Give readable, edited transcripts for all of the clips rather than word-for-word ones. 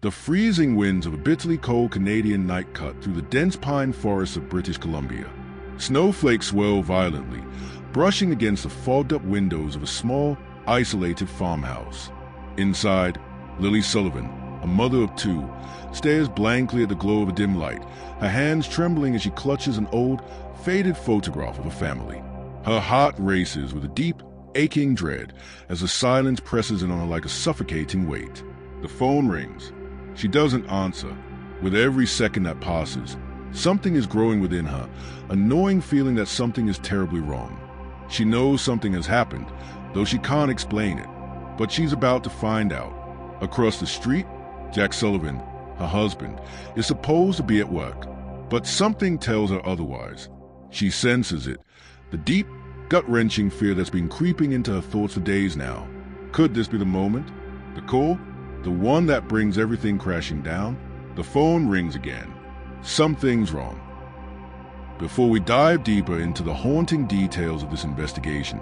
The freezing winds of a bitterly cold Canadian night cut through the dense pine forests of British Columbia. Snowflakes swirl violently, brushing against the fogged-up windows of a small, isolated farmhouse. Inside, Lilly Sullivan, a mother of two, stares blankly at the glow of a dim light, her hands trembling as she clutches an old, faded photograph of a family. Her heart races with a deep, aching dread as the silence presses in on her like a suffocating weight. The phone rings. She doesn't answer. With every second that passes, something is growing within her, a gnawing feeling that something is terribly wrong. She knows something has happened, though she can't explain it. But she's about to find out. Across the street, Jack Sullivan, her husband, is supposed to be at work. But something tells her otherwise. She senses it, the deep, gut-wrenching fear that's been creeping into her thoughts for days now. Could this be the moment? The call? The one that brings everything crashing down? The phone rings again. Something's wrong. Before we dive deeper into the haunting details of this investigation,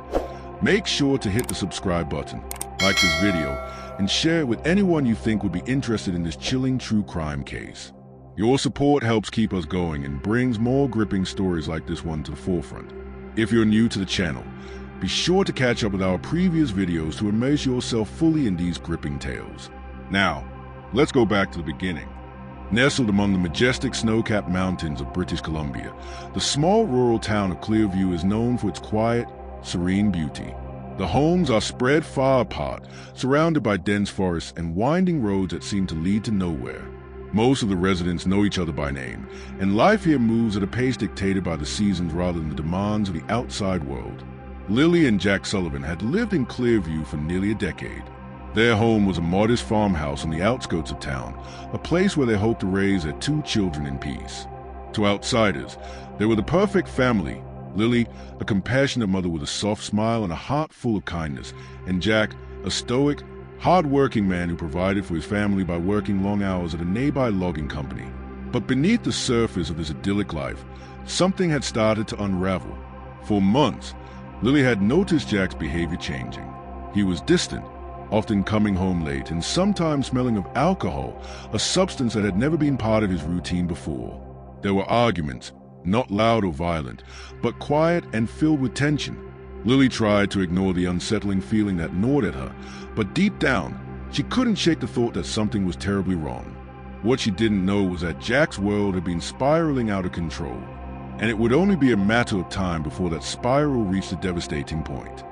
make sure to hit the subscribe button, like this video, and share it with anyone you think would be interested in this chilling true crime case. Your support helps keep us going and brings more gripping stories like this one to the forefront. If you're new to the channel, be sure to catch up with our previous videos to immerse yourself fully in these gripping tales. Now, let's go back to the beginning. Nestled among the majestic snow-capped mountains of British Columbia, the small rural town of Clearview is known for its quiet, serene beauty. The homes are spread far apart, surrounded by dense forests and winding roads that seem to lead to nowhere. Most of the residents know each other by name, and life here moves at a pace dictated by the seasons rather than the demands of the outside world. Lilly and Jack Sullivan had lived in Clearview for nearly a decade. Their home was a modest farmhouse on the outskirts of town, a place where they hoped to raise their two children in peace. To outsiders, they were the perfect family. Lilly, a compassionate mother with a soft smile and a heart full of kindness, and Jack, a stoic, hard-working man who provided for his family by working long hours at a nearby logging company. But beneath the surface of this idyllic life, something had started to unravel. For months, Lilly had noticed Jack's behavior changing. He was distant, often coming home late and sometimes smelling of alcohol, a substance that had never been part of his routine before. There were arguments, not loud or violent, but quiet and filled with tension. Lilly tried to ignore the unsettling feeling that gnawed at her, but deep down, she couldn't shake the thought that something was terribly wrong. What she didn't know was that Jack's world had been spiraling out of control, and it would only be a matter of time before that spiral reached a devastating point.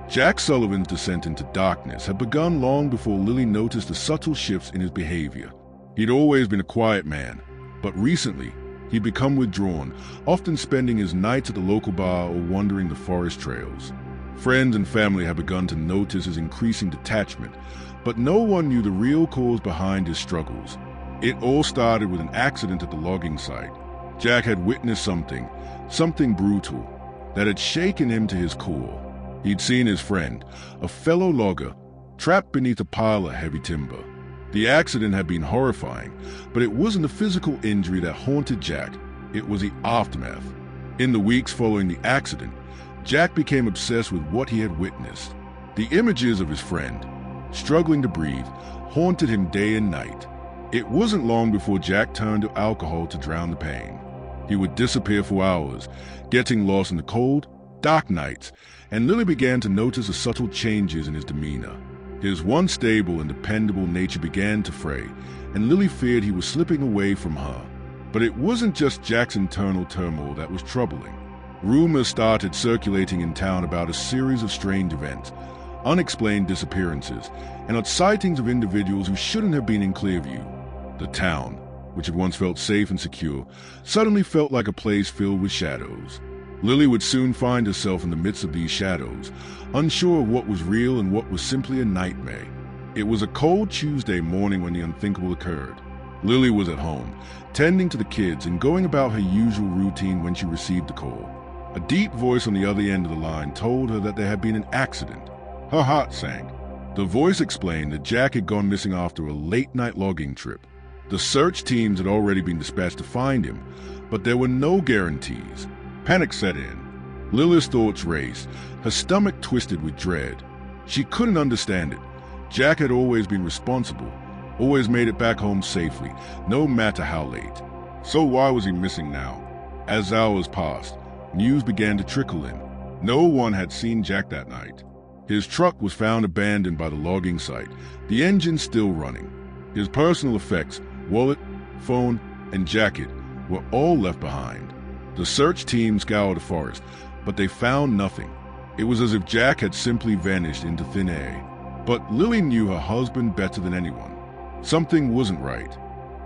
Jack Sullivan's descent into darkness had begun long before Lilly noticed the subtle shifts in his behavior. He'd always been a quiet man, but recently, he'd become withdrawn, often spending his nights at the local bar or wandering the forest trails. Friends and family had begun to notice his increasing detachment, but no one knew the real cause behind his struggles. It all started with an accident at the logging site. Jack had witnessed something brutal, that had shaken him to his core. He'd seen his friend, a fellow logger, trapped beneath a pile of heavy timber. The accident had been horrifying, but it wasn't the physical injury that haunted Jack, it was the aftermath. In the weeks following the accident, Jack became obsessed with what he had witnessed. The images of his friend, struggling to breathe, haunted him day and night. It wasn't long before Jack turned to alcohol to drown the pain. He would disappear for hours, getting lost in the cold, dark nights, and Lilly began to notice the subtle changes in his demeanor. His once stable and dependable nature began to fray, and Lilly feared he was slipping away from her. But it wasn't just Jack's internal turmoil that was troubling. Rumors started circulating in town about a series of strange events, unexplained disappearances, and sightings of individuals who shouldn't have been in Clearview. The town, which had once felt safe and secure, suddenly felt like a place filled with shadows. Lilly would soon find herself in the midst of these shadows, unsure of what was real and what was simply a nightmare. It was a cold Tuesday morning when the unthinkable occurred. Lilly was at home, tending to the kids and going about her usual routine when she received the call. A deep voice on the other end of the line told her that there had been an accident. Her heart sank. The voice explained that Jack had gone missing after a late-night logging trip. The search teams had already been dispatched to find him, but there were no guarantees. Panic set in. Lilly's thoughts raced, her stomach twisted with dread. She couldn't understand it. Jack had always been responsible, always made it back home safely, no matter how late. So why was he missing now? As hours passed, news began to trickle in. No one had seen Jack that night. His truck was found abandoned by the logging site, the engine still running. His personal effects, wallet, phone, and jacket were all left behind. The search team scoured the forest, but they found nothing. It was as if Jack had simply vanished into thin air. But Lilly knew her husband better than anyone. Something wasn't right.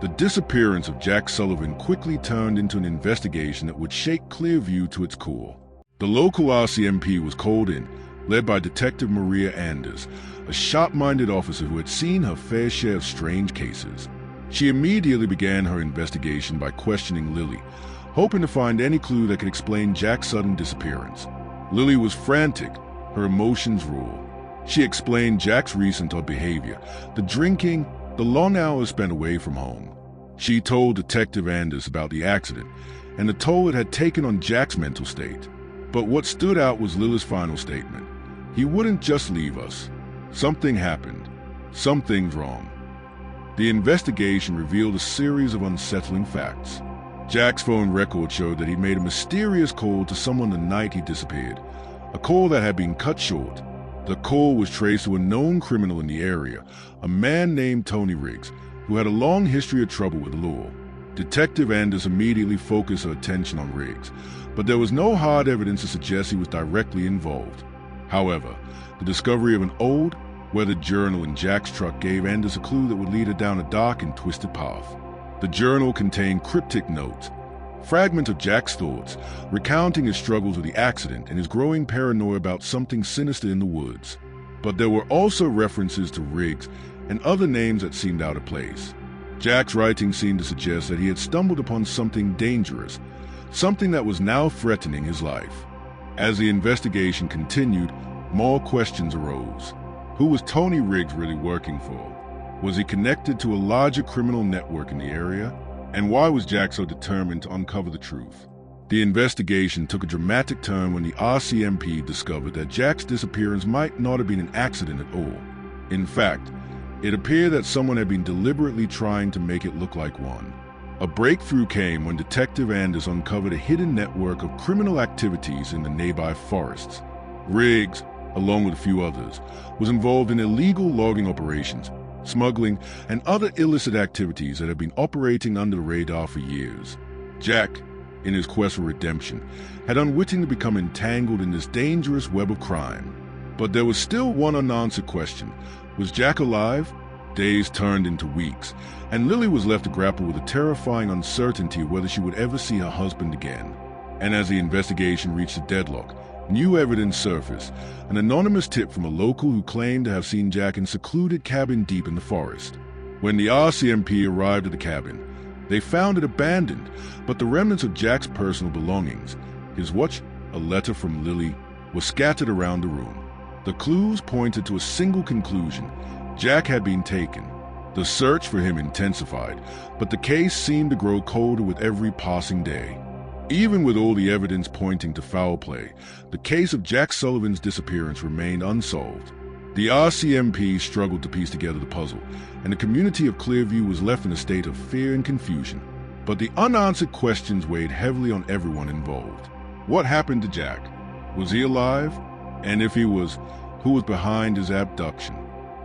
The disappearance of Jack Sullivan quickly turned into an investigation that would shake Clearview to its core. The local RCMP was called in, led by Detective Maria Anders, a sharp-minded officer who had seen her fair share of strange cases. She immediately began her investigation by questioning Lilly, hoping to find any clue that could explain Jack's sudden disappearance. Lilly was frantic, her emotions raw. She explained Jack's recent odd behavior, the drinking, the long hours spent away from home. She told Detective Anders about the accident and the toll it had taken on Jack's mental state. But what stood out was Lilly's final statement. He wouldn't just leave us. Something happened. Something's wrong. The investigation revealed a series of unsettling facts. Jack's phone record showed that he made a mysterious call to someone the night he disappeared, a call that had been cut short. The call was traced to a known criminal in the area, a man named Tony Riggs, who had a long history of trouble with the law. Detective Anders immediately focused her attention on Riggs, but there was no hard evidence to suggest he was directly involved. However, the discovery of an old, weathered journal in Jack's truck gave Anders a clue that would lead her down a dark and twisted path. The journal contained cryptic notes, fragments of Jack's thoughts, recounting his struggles with the accident and his growing paranoia about something sinister in the woods. But there were also references to Riggs and other names that seemed out of place. Jack's writing seemed to suggest that he had stumbled upon something dangerous, something that was now threatening his life. As the investigation continued, more questions arose. Who was Tony Riggs really working for? Was he connected to a larger criminal network in the area? And why was Jack so determined to uncover the truth? The investigation took a dramatic turn when the RCMP discovered that Jack's disappearance might not have been an accident at all. In fact, it appeared that someone had been deliberately trying to make it look like one. A breakthrough came when Detective Anders uncovered a hidden network of criminal activities in the nearby forests. Riggs, along with a few others, was involved in illegal logging operations, smuggling, and other illicit activities that had been operating under the radar for years. Jack, in his quest for redemption, had unwittingly become entangled in this dangerous web of crime. But there was still one unanswered question. Was Jack alive? Days turned into weeks, and Lilly was left to grapple with a terrifying uncertainty of whether she would ever see her husband again. And as the investigation reached a deadlock, new evidence surfaced, an anonymous tip from a local who claimed to have seen Jack in a secluded cabin deep in the forest. When the RCMP arrived at the cabin, they found it abandoned, but the remnants of Jack's personal belongings, his watch, a letter from Lilly, were scattered around the room. The clues pointed to a single conclusion: Jack had been taken. The search for him intensified, but the case seemed to grow colder with every passing day. Even with all the evidence pointing to foul play, the case of Jack Sullivan's disappearance remained unsolved. The RCMP struggled to piece together the puzzle, and the community of Clearview was left in a state of fear and confusion. But the unanswered questions weighed heavily on everyone involved. What happened to Jack? Was he alive? And if he was, who was behind his abduction?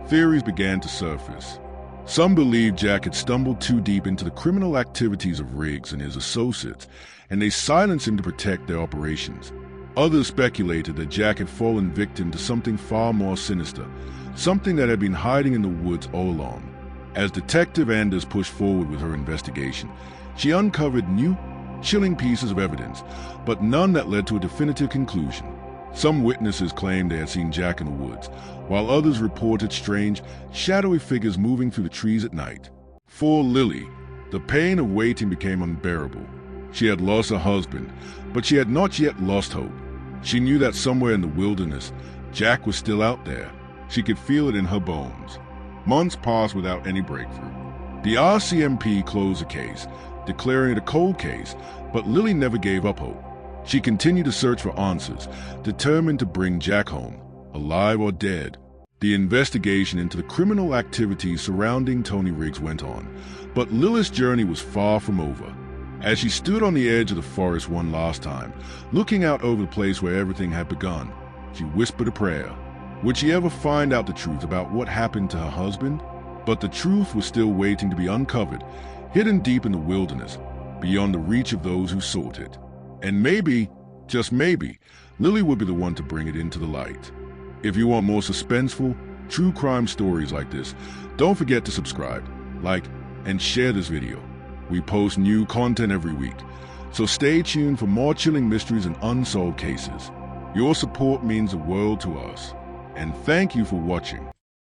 Theories began to surface. Some believed Jack had stumbled too deep into the criminal activities of Riggs and his associates, and they silenced him to protect their operations. Others speculated that Jack had fallen victim to something far more sinister, something that had been hiding in the woods all along. As Detective Anders pushed forward with her investigation, she uncovered new, chilling pieces of evidence, but none that led to a definitive conclusion. Some witnesses claimed they had seen Jack in the woods, while others reported strange, shadowy figures moving through the trees at night. For Lilly, the pain of waiting became unbearable. She had lost her husband, but she had not yet lost hope. She knew that somewhere in the wilderness, Jack was still out there. She could feel it in her bones. Months passed without any breakthrough. The RCMP closed the case, declaring it a cold case, but Lilly never gave up hope. She continued to search for answers, determined to bring Jack home, alive or dead. The investigation into the criminal activities surrounding Tony Riggs went on, but Lilith's journey was far from over. As she stood on the edge of the forest one last time, looking out over the place where everything had begun, she whispered a prayer. Would she ever find out the truth about what happened to her husband? But the truth was still waiting to be uncovered, hidden deep in the wilderness, beyond the reach of those who sought it. And maybe, just maybe, Lilly would be the one to bring it into the light. If you want more suspenseful, true crime stories like this, don't forget to subscribe, like, and share this video. We post new content every week, so stay tuned for more chilling mysteries and unsolved cases. Your support means the world to us, and thank you for watching.